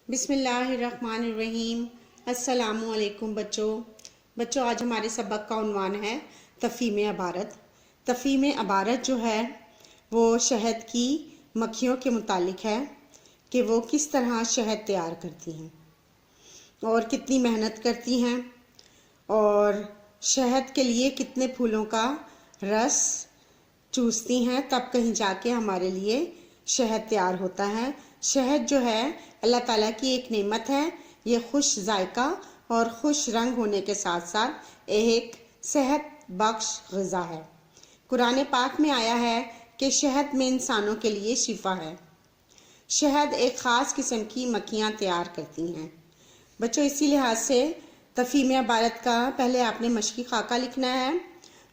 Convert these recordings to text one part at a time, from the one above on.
बिस्मिल्लाहिर्रहमानिर्रहीम। अस्सलामुअलैकुम बच्चों, आज हमारे सबक का उन्वान है तफ़हीम अबारत। तफ़हीम अबारत जो है वो शहद की मक्खियों के मुतालिक है कि वो किस तरह शहद तैयार करती हैं और कितनी मेहनत करती हैं और शहद के लिए कितने फूलों का रस चूसती हैं, तब कहीं जाके हमारे लिए शहद तैयार होता है। शहद जो है अल्लाह ताला की एक नेमत है। ये खुश जायका और खुश रंग होने के साथ साथ एक सेहत बख्श ग़िज़ा है। कुरान पाक में आया है कि शहद में इंसानों के लिए शिफा है। शहद एक ख़ास किस्म की मक्खियाँ तैयार करती हैं। बच्चों, इसी लिहाज से तफ़हीम अबारत का पहले आपने मशक़ी खाका लिखना है।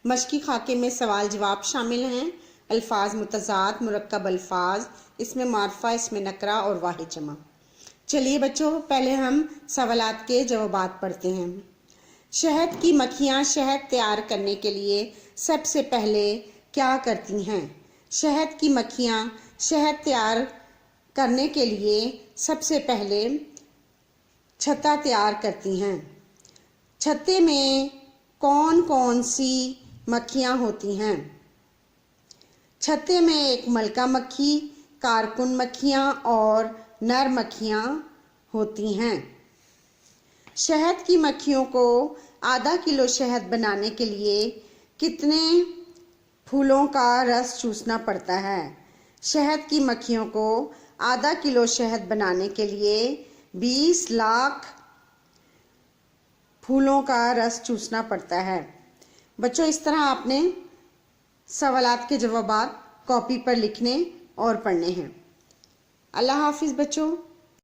मशक़ी खाके में सवाल जवाब शामिल हैं, अल्फाज मुतज़ाद, मुरक्कब अल्फाज, इसमें मारफा, इसमें नकरा और वाहिद जमा। चलिए बच्चों, पहले हम सवालात के जवाबात पढ़ते हैं। शहद की मक्खियाँ शहद तैयार करने के लिए सबसे पहले क्या करती हैं? शहद की मक्खियाँ शहद तैयार करने के लिए सबसे पहले छत्ता तैयार करती हैं। छत्ते में कौन कौन सी मक्खियाँ होती हैं? छत्ते में एक मलका मक्खी, कारकुन मक्खियाँ और नर मक्खियाँ होती हैं। शहद की मक्खियों को आधा किलो शहद बनाने के लिए कितने फूलों का रस चूसना पड़ता है? शहद की मक्खियों को आधा किलो शहद बनाने के लिए 20 लाख फूलों का रस चूसना पड़ता है। बच्चों, इस तरह आपने सवालात के जवाबात कॉपी पर लिखने और पढ़ने हैं। अल्लाह हाफिज़ बच्चों।